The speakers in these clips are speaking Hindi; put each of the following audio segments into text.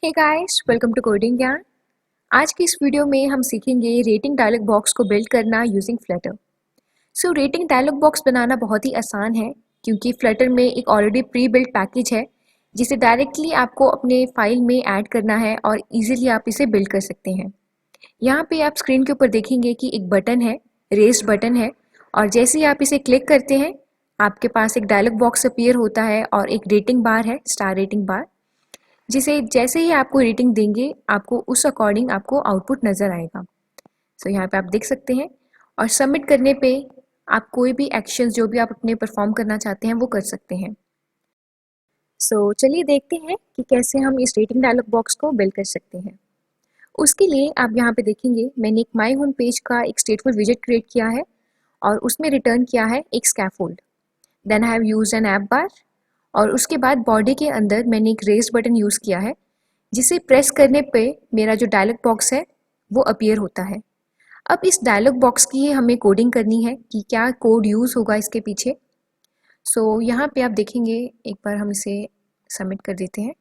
Hey guys, welcome to Coding Gyaan. आज की इस वीडियो में हम सीखेंगे रेटिंग डायलॉग बॉक्स को बिल्ड करना using Flutter. So rating dialog box बनाना बहुत ही आसान है क्योंकि फ्लटर में एक ऑलरेडी प्री बिल्ड पैकेज है जिसे डायरेक्टली आपको अपने फाइल में ऐड करना है और इजीली आप इसे बिल्ड कर सकते हैं। यहाँ पे आप स्क्रीन के ऊपर देखेंगे कि एक बटन है, रेस्ड बटन है, और जैसे ही आप इसे क्लिक करते हैं आपके पास एक डायलॉग बॉक्स अपीयर होता है और एक रेटिंग बार है, स्टार रेटिंग बार, जिसे जैसे ही आपको रेटिंग देंगे आपको उस अकॉर्डिंग आपको आउटपुट नज़र आएगा। सो यहाँ पे आप देख सकते हैं, और सबमिट करने पे आप कोई भी एक्शंस जो भी आप अपने परफॉर्म करना चाहते हैं वो कर सकते हैं। सो चलिए देखते हैं कि कैसे हम इस रेटिंग डायलॉग बॉक्स को बिल्ड कर सकते हैं। उसके लिए आप यहाँ पे देखेंगे मैंने एक माई होम पेज का एक स्टेटफुल विजेट क्रिएट किया है और उसमें रिटर्न किया है एक scaffold. Then I have used an app bar, और उसके बाद बॉडी के अंदर मैंने एक रेस्ड बटन यूज़ किया है जिसे प्रेस करने पे मेरा जो डायलॉग बॉक्स है वो अपीयर होता है। अब इस डायलॉग बॉक्स की हमें कोडिंग करनी है कि क्या कोड यूज़ होगा इसके पीछे। सो यहाँ पे आप देखेंगे, एक बार हम इसे सबमिट कर देते हैं।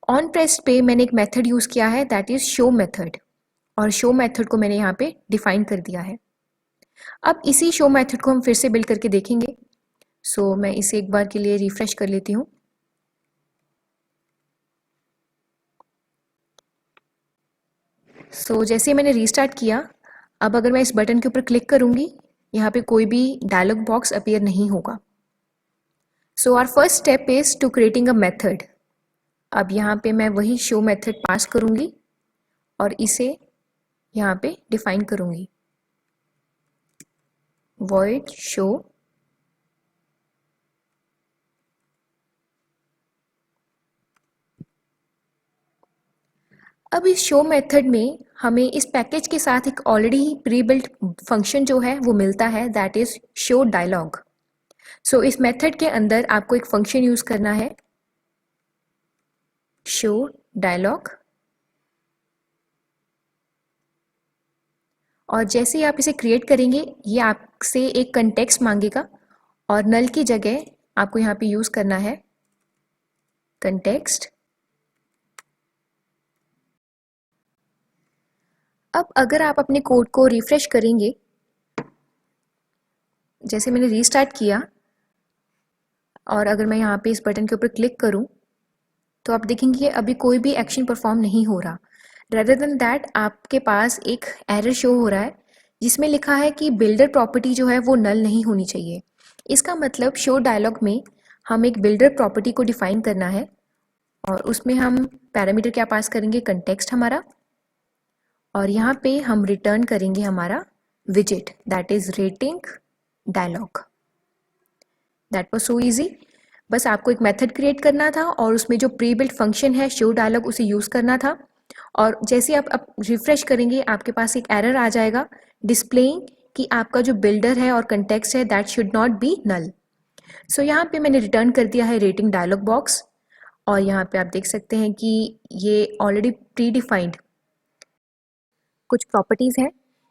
ऑन प्रेस पे मैंने एक मेथड यूज़ किया है, दैट इज़ शो मेथड, और शो मेथड को मैंने यहाँ पे डिफाइन कर दिया है। अब इसी शो मेथड को हम फिर से बिल्ड करके देखेंगे। सो मैं इसे एक बार के लिए रिफ्रेश कर लेती हूँ। जैसे मैंने रीस्टार्ट किया, अब अगर मैं इस बटन के ऊपर क्लिक करूंगी यहाँ पे कोई भी डायलॉग बॉक्स अपीयर नहीं होगा। So our first step is to creating a method. अब यहाँ पे मैं वही शो मेथड पास करूंगी और इसे यहाँ पे डिफाइन करूंगी, void show। अब इस शो मेथड में हमें इस पैकेज के साथ एक ऑलरेडी प्री बिल्ट फंक्शन जो है वो मिलता है, दैट इज शो डायलॉग। सो इस मेथड के अंदर आपको एक फंक्शन यूज करना है, शो डायलॉग, और जैसे ही आप इसे क्रिएट करेंगे ये आपसे एक कंटेक्स्ट मांगेगा और नल की जगह आपको यहाँ पे यूज करना है कंटेक्स्ट। अब अगर आप अपने कोड को रिफ्रेश करेंगे, जैसे मैंने रीस्टार्ट किया, और अगर मैं यहाँ पे इस बटन के ऊपर क्लिक करूँ तो आप देखेंगे अभी कोई भी एक्शन परफॉर्म नहीं हो रहा। रेदर देन दैट आपके पास एक एरर शो हो रहा है जिसमें लिखा है कि बिल्डर प्रॉपर्टी जो है वो नल नहीं होनी चाहिए। इसका मतलब शो डायलॉग में हम एक बिल्डर प्रॉपर्टी को डिफाइन करना है और उसमें हम पैरामीटर क्या पास करेंगे, कंटेक्स्ट हमारा, और यहाँ पे हम रिटर्न करेंगे हमारा विजेट, that is rating dialog. That was so easy. बस आपको एक मेथड क्रिएट करना था और उसमें जो प्री बिल्ट फंक्शन है शो डायलॉग उसे यूज़ करना था, और जैसे आप रिफ्रेश करेंगे आपके पास एक एरर आ जाएगा डिस्प्लेइंग कि आपका जो बिल्डर है और कंटेक्स्ट है that should not be null. So यहाँ पे मैंने रिटर्न कर दिया है रेटिंग डायलॉग बॉक्स, और यहाँ पे आप देख सकते हैं कि ये ऑलरेडी प्री डिफाइंड कुछ प्रॉपर्टीज़ हैं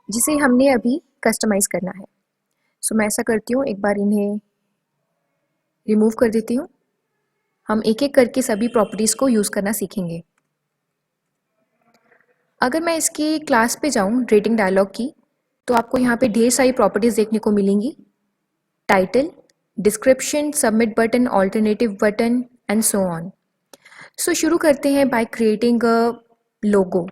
जिसे हमने अभी कस्टमाइज़ करना है। सो मैं ऐसा करती हूँ, एक बार इन्हें रिमूव कर देती हूँ। हम एक एक करके सभी प्रॉपर्टीज़ को यूज़ करना सीखेंगे। अगर मैं इसकी क्लास पे जाऊँ रेटिंग डायलॉग की, तो आपको यहाँ पे ढेर सारी प्रॉपर्टीज़ देखने को मिलेंगी, title, description, submit button, alternative button and so on. So शुरू करते हैं बाय क्रिएटिंग अ लोगो।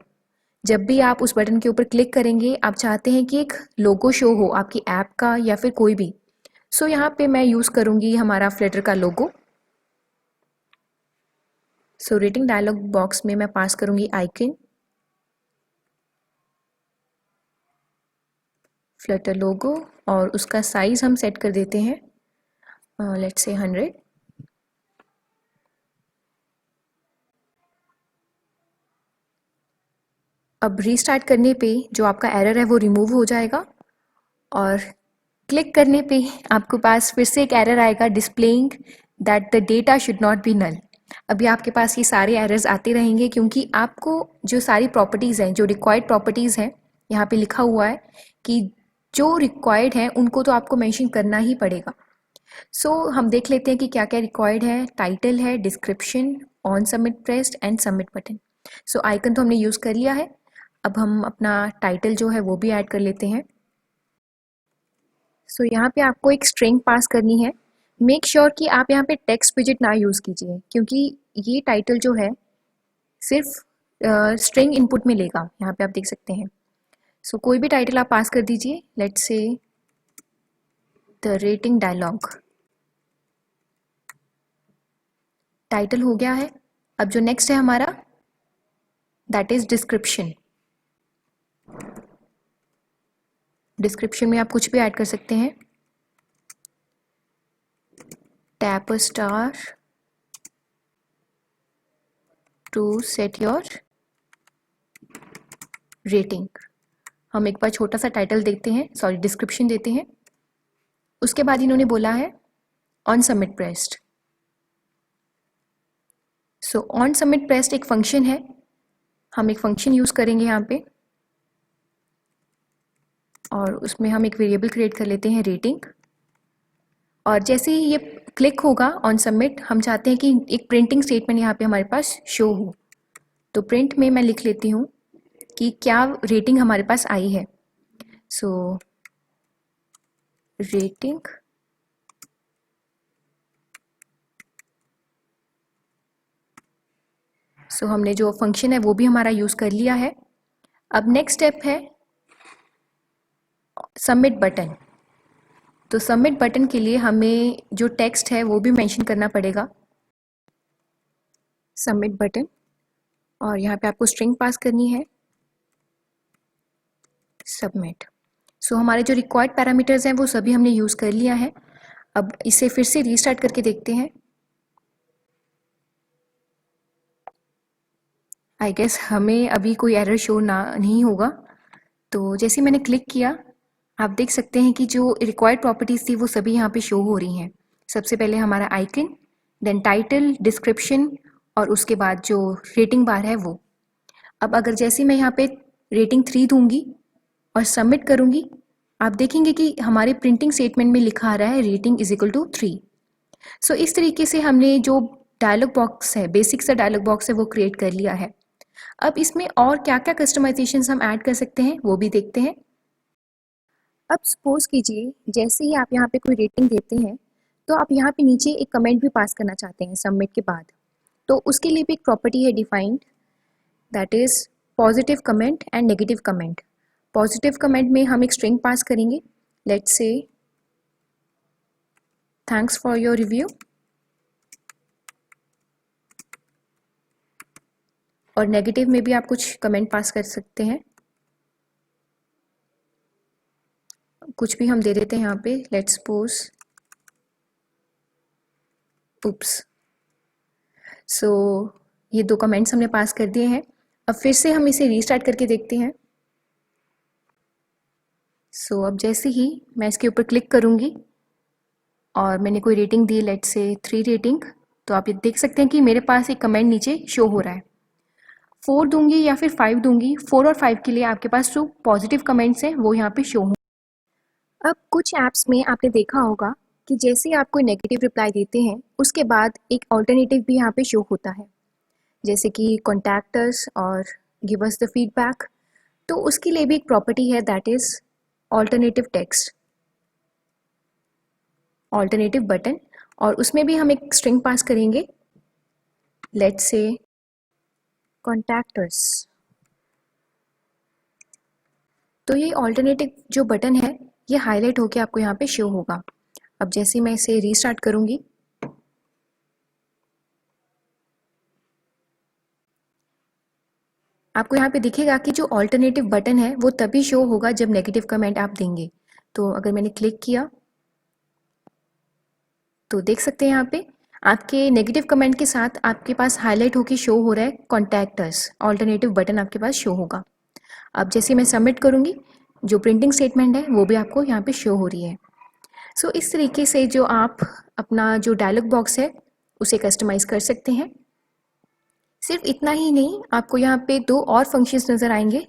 जब भी आप उस बटन के ऊपर क्लिक करेंगे आप चाहते हैं कि एक लोगो शो हो आपकी ऐप का या फिर कोई भी। सो यहाँ पे मैं यूज़ करूँगी हमारा फ्लटर का लोगो। सो रेटिंग डायलॉग बॉक्स में मैं पास करूँगी आइकन, फ्लटर लोगो, और उसका साइज हम सेट कर देते हैं लेट्स से 100। अब रीस्टार्ट करने पे जो आपका एरर है वो रिमूव हो जाएगा, और क्लिक करने पे आपके पास फिर से एक एरर आएगा displaying that the data should not be null. अभी आपके पास ये सारे एरर्स आते रहेंगे क्योंकि आपको जो सारी प्रॉपर्टीज़ हैं, जो रिक्वायर्ड प्रॉपर्टीज़ हैं, यहाँ पे लिखा हुआ है कि जो रिक्वायर्ड हैं उनको तो आपको मेंशन करना ही पड़ेगा। सो हम देख लेते हैं कि क्या क्या रिक्वायर्ड है। टाइटल है, description, on submit pressed and submit button. So icon तो हमने यूज़ कर लिया है। अब हम अपना टाइटल जो है वो भी ऐड कर लेते हैं। सो यहाँ पे आपको एक स्ट्रिंग पास करनी है। मेक श्योर कि आप यहाँ पे टेक्स्ट विजेट ना यूज़ कीजिए, क्योंकि ये टाइटल जो है सिर्फ स्ट्रिंग इनपुट में लेगा। यहाँ पे आप देख सकते हैं। सो कोई भी टाइटल आप पास कर दीजिए। Let's say the rating dialogue. Title हो गया है। अब जो नेक्स्ट है हमारा, दैट इज डिस्क्रिप्शन। डिस्क्रिप्शन में आप कुछ भी ऐड कर सकते हैं। Tap a star to set your rating. हम एक बार छोटा सा टाइटल देते हैं, सॉरी डिस्क्रिप्शन देते हैं। उसके बाद इन्होंने बोला है on submit pressed. So on submit pressed एक फंक्शन है। हम एक फंक्शन यूज़ करेंगे यहाँ पे, और उसमें हम एक वेरिएबल क्रिएट कर लेते हैं रेटिंग। और जैसे ही ये क्लिक होगा ऑन सबमिट, हम चाहते हैं कि एक प्रिंटिंग स्टेटमेंट यहाँ पे हमारे पास शो हो। तो प्रिंट में मैं लिख लेती हूँ कि क्या रेटिंग हमारे पास आई है। सो रेटिंग सो हमने जो फंक्शन है वो भी हमारा यूज़ कर लिया है। अब नेक्स्ट स्टेप है सबमिट बटन। तो सबमिट बटन के लिए हमें जो टेक्स्ट है वो भी मेंशन करना पड़ेगा, सबमिट बटन। और यहाँ पे आपको स्ट्रिंग पास करनी है, सबमिट। सो हमारे जो रिक्वायर्ड पैरामीटर्स हैं वो सभी हमने यूज़ कर लिया है। अब इसे फिर से रीस्टार्ट करके देखते हैं। आई गेस हमें अभी कोई एरर शो नहीं होगा। तो जैसे मैंने क्लिक किया, आप देख सकते हैं कि जो रिक्वायर्ड प्रॉपर्टीज़ थी वो सभी यहाँ पे शो हो रही हैं। सबसे पहले हमारा आइकन, देन टाइटल, डिस्क्रिप्शन, और उसके बाद जो रेटिंग बार है वो। अब अगर जैसे मैं यहाँ पे रेटिंग 3 दूंगी और सबमिट करूंगी, आप देखेंगे कि हमारे प्रिंटिंग स्टेटमेंट में लिखा आ रहा है रेटिंग इज इक्वल टू 3। सो इस तरीके से हमने जो डायलॉग बॉक्स है, बेसिक सा डायलॉग बॉक्स है, वो क्रिएट कर लिया है। अब इसमें और क्या क्या कस्टमाइजेशन हम ऐड कर सकते हैं वो भी देखते हैं। अब सपोज कीजिए जैसे ही आप यहाँ पे कोई रेटिंग देते हैं, तो आप यहाँ पे नीचे एक कमेंट भी पास करना चाहते हैं सबमिट के बाद। तो उसके लिए भी एक प्रॉपर्टी है defined, that is positive comment and negative comment. Positive comment में हम एक स्ट्रिंग पास करेंगे, let's say thanks for your review. और नेगेटिव में भी आप कुछ कमेंट पास कर सकते हैं, कुछ भी हम दे देते हैं यहाँ पे, लेट्स सपोज उप्स। सो ये 2 कमेंट्स हमने पास कर दिए हैं। अब फिर से हम इसे रीस्टार्ट करके देखते हैं। सो अब जैसे ही मैं इसके ऊपर क्लिक करूँगी और मैंने कोई rating the, let's say 3 rating, तो आप ये देख सकते हैं कि मेरे पास एक कमेंट नीचे शो हो रहा है। 4 दूंगी या फिर 5 दूंगी, 4 और 5 के लिए आपके पास जो पॉजिटिव कमेंट्स हैं वो यहाँ पे शो हों। अब कुछ ऐप्स में आपने देखा होगा कि जैसे ही आप कोई नेगेटिव रिप्लाई देते हैं, उसके बाद एक ऑल्टरनेटिव भी यहाँ पे शो होता है, जैसे कि कॉन्टैक्ट अस और गिव अस द फीडबैक। तो उसके लिए भी एक प्रॉपर्टी है, that is alternative text, alternative button. और उसमें भी हम एक स्ट्रिंग पास करेंगे, लेट्स से कॉन्टैक्ट अस। तो ये ऑल्टरनेटिव जो बटन है ये हाईलाइट होके आपको यहाँ पे शो होगा। अब जैसे मैं इसे रीस्टार्ट करूँगी, आपको यहाँ पे दिखेगा कि जो ऑल्टरनेटिव बटन है वो तभी शो होगा जब नेगेटिव कमेंट आप देंगे। तो अगर मैंने क्लिक किया तो देख सकते हैं यहाँ पे आपके नेगेटिव कमेंट के साथ आपके पास हाईलाइट होके शो हो रहा है कॉन्टैक्ट अस, ऑल्टरनेटिव बटन आपके पास शो होगा। अब जैसे मैं सबमिट करूँगी, जो प्रिंटिंग स्टेटमेंट है वो भी आपको यहाँ पे शो हो रही है। सो इस तरीके से जो आप अपना जो डायलॉग बॉक्स है उसे कस्टमाइज़ कर सकते हैं। सिर्फ इतना ही नहीं, आपको यहाँ पे 2 और फंक्शंस नज़र आएंगे,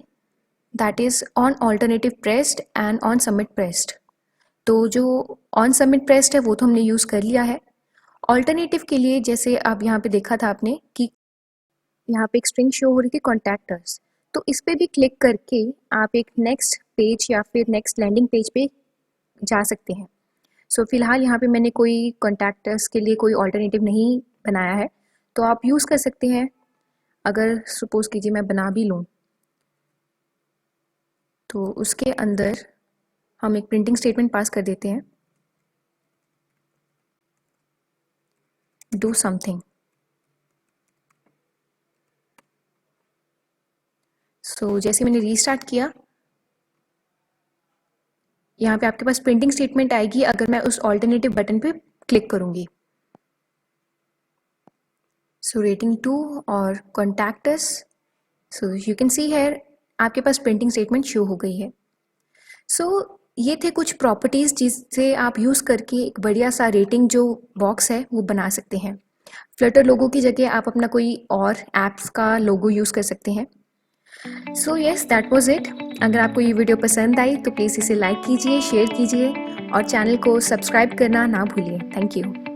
that is on alternative pressed and on submit pressed. तो जो ऑन सबमिट प्रेस्ड है वो तो हमने यूज़ कर लिया है, ऑल्टरनेटिव के लिए जैसे अब यहाँ पे देखा था आपने कि यहाँ पे एक स्ट्रिंग शो हो रही थी कॉन्टैक्टर्स, तो इस पे भी क्लिक करके आप एक नेक्स्ट पेज या फिर नेक्स्ट लैंडिंग पेज पे जा सकते हैं। सो फिलहाल यहाँ पे मैंने कोई कॉन्टैक्टर्स के लिए कोई ऑल्टरनेटिव नहीं बनाया है, तो आप यूज़ कर सकते हैं। अगर सपोज कीजिए मैं बना भी लूँ तो उसके अंदर हम एक प्रिंटिंग स्टेटमेंट पास कर देते हैं, डू समथिंग। सो जैसे मैंने रीस्टार्ट किया, यहाँ पे आपके पास प्रिंटिंग स्टेटमेंट आएगी अगर मैं उस ऑल्टरनेटिव बटन पे क्लिक करूँगी। सो रेटिंग 2 और contact us, so you can see here आपके पास प्रिंटिंग स्टेटमेंट शो हो गई है। सो ये थे कुछ प्रॉपर्टीज़ जिससे आप यूज़ करके एक बढ़िया सा रेटिंग जो बॉक्स है वो बना सकते हैं। फ्लटर लोगो की जगह आप अपना कोई और ऐप्स का लोगो यूज़ कर सकते हैं। So yes, that was it. अगर आपको ये वीडियो पसंद आई तो प्लीज़ इसे लाइक कीजिए, शेयर कीजिए और चैनल को सब्सक्राइब करना ना भूलिए। Thank you.